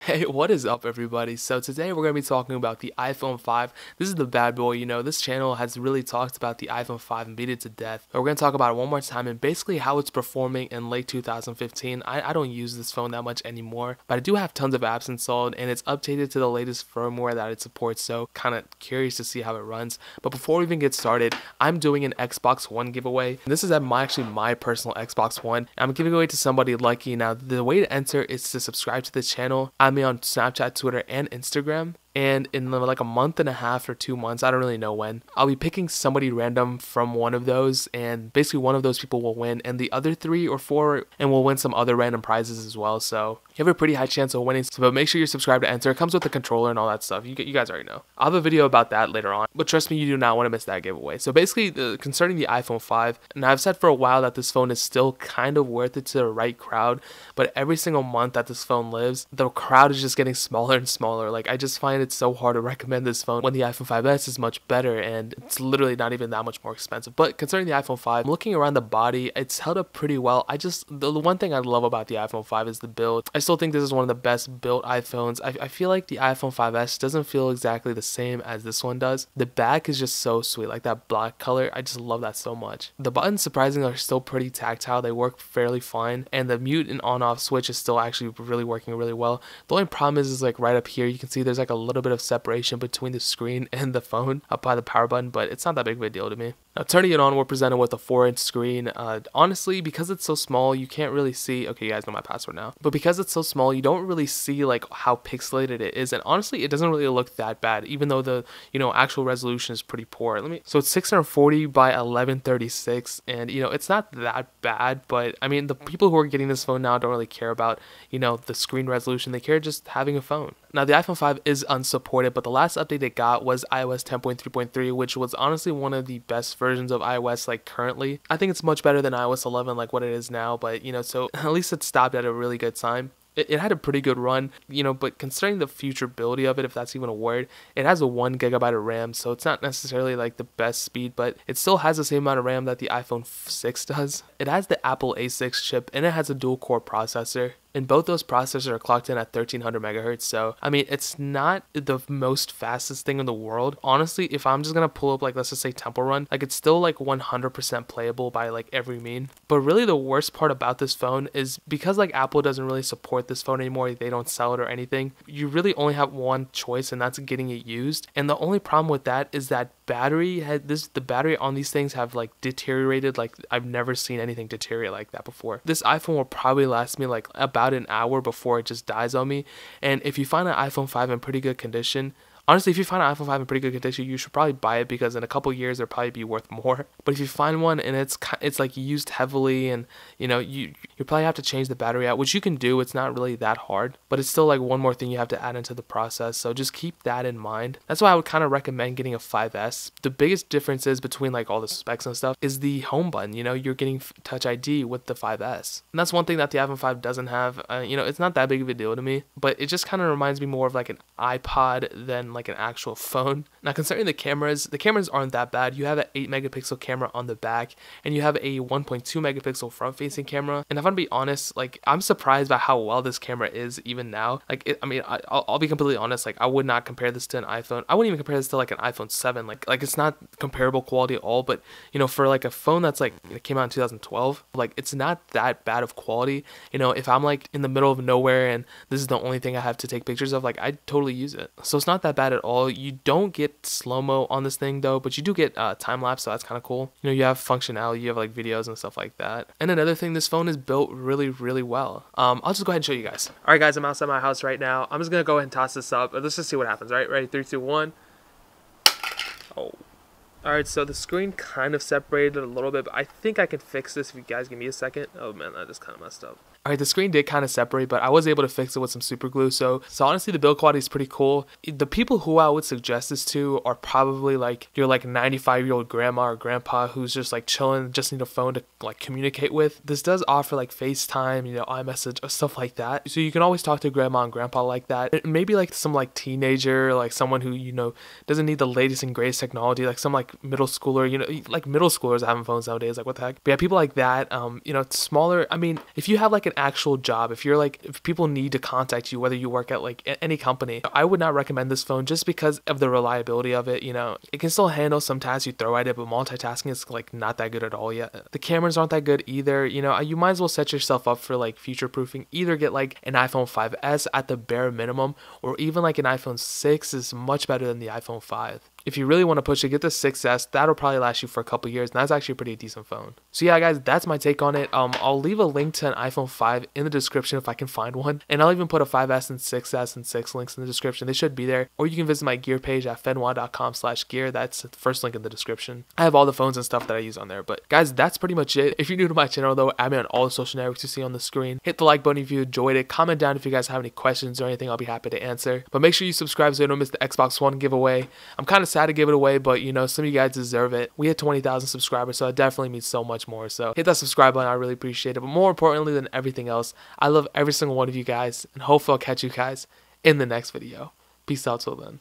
Hey, what is up, everybody? So today we're going to be talking about the iPhone 5. This is the bad boy. This channel has really talked about the iPhone 5 and beat it to death. But we're going to talk about it one more time and basically how it's performing in late 2015. I don't use this phone that much anymore, but I do have tons of apps installed and it's updated to the latest firmware that it supports, so kind of curious to see how it runs. But before we even get started, I'm doing an Xbox One giveaway. This is at my personal Xbox One. I'm giving away to somebody lucky. Now, the way to enter is to subscribe to the channel. I'm on Snapchat, Twitter, and Instagram. And in like a month and a half or 2 months, I don't really know when, I'll be picking somebody random from one of those, and basically one of those people will win, and the other 3 or 4 and we'll win some other random prizes as well. So you have a pretty high chance of winning, but make sure you're subscribed to enter. It comes with the controller and all that stuff. You guys already know. I'll have a video about that later on, but trust me, you do not want to miss that giveaway. So basically, concerning the iPhone 5, and I've said for a while that this phone is still kind of worth it to the right crowd, but every single month that this phone lives, the crowd is just getting smaller and smaller. Like, I just find it so hard to recommend this phone when the iPhone 5s is much better and it's literally not even that much more expensive. But concerning the iPhone 5, looking around the body, it's held up pretty well. The one thing I love about the iPhone 5 is the build. I still think this is one of the best built iPhones. I feel like the iPhone 5s doesn't feel exactly the same as this one does. The back is just so sweet, like that black color. I just love that so much. The buttons surprisingly are still pretty tactile. They work fairly fine, and the mute and on off switch is still actually really working really well. The only problem is like right up here, you can see there's like a little bit of separation between the screen and the phone up by the power button, but it's not that big of a deal to me. Now, turning it on, we're presented with a 4-inch screen. Honestly, because it's so small, you can't really see. Okay, you guys know my password now. But because it's so small, you don't really see like how pixelated it is. And honestly, it doesn't really look that bad, even though the actual resolution is pretty poor. So it's 640 by 1136, and it's not that bad. But I mean, the people who are getting this phone now don't really care about the screen resolution. They care just having a phone. Now, the iPhone 5 is unsupported, but the last update it got was iOS 10.3.3, which was honestly one of the best versions of iOS like currently. I think it's much better than iOS 11 like what it is now, but so at least it stopped at a really good time. It had a pretty good run, but considering the futurability of it, if that's even a word, it has a 1 gigabyte of RAM, so it's not necessarily like the best speed, but it still has the same amount of RAM that the iPhone 6 does. It has the Apple A6 chip, and it has a dual core processor. And both those processors are clocked in at 1300 megahertz. So, I mean, it's not the most fastest thing in the world. Honestly, if I'm just going to pull up, like, let's just say Temple Run, like, it's still, like, 100% playable by, like, every mean. But really the worst part about this phone is because, like, Apple doesn't really support this phone anymore, they don't sell it or anything, you really only have one choice, and that's getting it used. And the only problem with that is that the battery on these things have like deteriorated. Like, I've never seen anything deteriorate like that before. This iPhone will probably last me like about an hour before it just dies on me. And if you find an iPhone 5 in pretty good condition, honestly, if you find an iPhone 5 in pretty good condition, you should probably buy it, because in a couple years it'll probably be worth more. But if you find one and it's like used heavily, and you probably have to change the battery out, which you can do. It's not really that hard, but it's still like one more thing you have to add into the process. So just keep that in mind. That's why I would kind of recommend getting a 5S. The biggest differences between like all the specs and stuff is the home button. You're getting Touch ID with the 5S, and that's one thing that the iPhone 5 doesn't have. It's not that big of a deal to me, but it just kind of reminds me more of like an iPod than like an actual phone. Now, considering the cameras aren't that bad. You have an 8 megapixel camera on the back, and you have a 1.2 megapixel front facing camera. And if I'm gonna be honest, like, I'm surprised by how well this camera is even now. Like, I'll be completely honest, like, I would not compare this to an iPhone. I wouldn't even compare this to like an iPhone 7. Like it's not comparable quality at all. But for like a phone that's like, it came out in 2012, like, it's not that bad of quality. If I'm like in the middle of nowhere and this is the only thing I have to take pictures of, like, I'd totally use it. So it's not that bad at all. You don't get slow-mo on this thing though, but you do get time-lapse, so that's kind of cool. You have functionality, you have like videos and stuff like that. And another thing, this phone is built really, really well. I'll just go ahead and show you guys. All right, guys, I'm outside my house right now. I'm just gonna go ahead and toss this up. Let's just see what happens. All right, ready? 3, 2, 1. Oh. Alright, so the screen kind of separated a little bit, but I think I can fix this if you guys give me a second. Oh man, that just kind of messed up. Alright, the screen did kind of separate, but I was able to fix it with some super glue. So honestly, the build quality is pretty cool. The people who I would suggest this to are probably like your like 95-year-old grandma or grandpa who's just like chilling, just need a phone to like communicate with. This does offer like FaceTime, iMessage or stuff like that. So you can always talk to grandma and grandpa like that. And maybe like some like teenager, like someone who doesn't need the latest and greatest technology, like some like middle schooler. Like middle schoolers having phones nowadays. Like, what the heck? But yeah, people like that. Smaller. I mean, if you have like an actual job, if people need to contact you, whether you work at like any company, I would not recommend this phone just because of the reliability of it. It can still handle some tasks you throw at it, but multitasking is like not that good at all yet. The cameras aren't that good either. You might as well set yourself up for like future proofing. Either get like an iPhone 5s at the bare minimum, or even like an iPhone 6 is much better than the iPhone 5. If you really want to push it, get the 6S. That'll probably last you for a couple years, and that's actually a pretty decent phone. So yeah, guys, that's my take on it. I'll leave a link to an iPhone 5 in the description if I can find one, and I'll even put a 5S and 6S and 6 links in the description. They should be there, or you can visit my gear page at fenwa.com/gear. That's the first link in the description. I have all the phones and stuff that I use on there. But guys, that's pretty much it. If you're new to my channel though, add me on all the social networks you see on the screen. Hit the like button if you enjoyed it. Comment down if you guys have any questions or anything. I'll be happy to answer. But make sure you subscribe so you don't miss the Xbox One giveaway. I'm kind of sad to give it away, but some of you guys deserve it. We hit 20,000 subscribers, so it definitely means so much more. So hit that subscribe button. I really appreciate it. But more importantly than everything else, I love every single one of you guys, and hopefully I'll catch you guys in the next video. Peace out till then.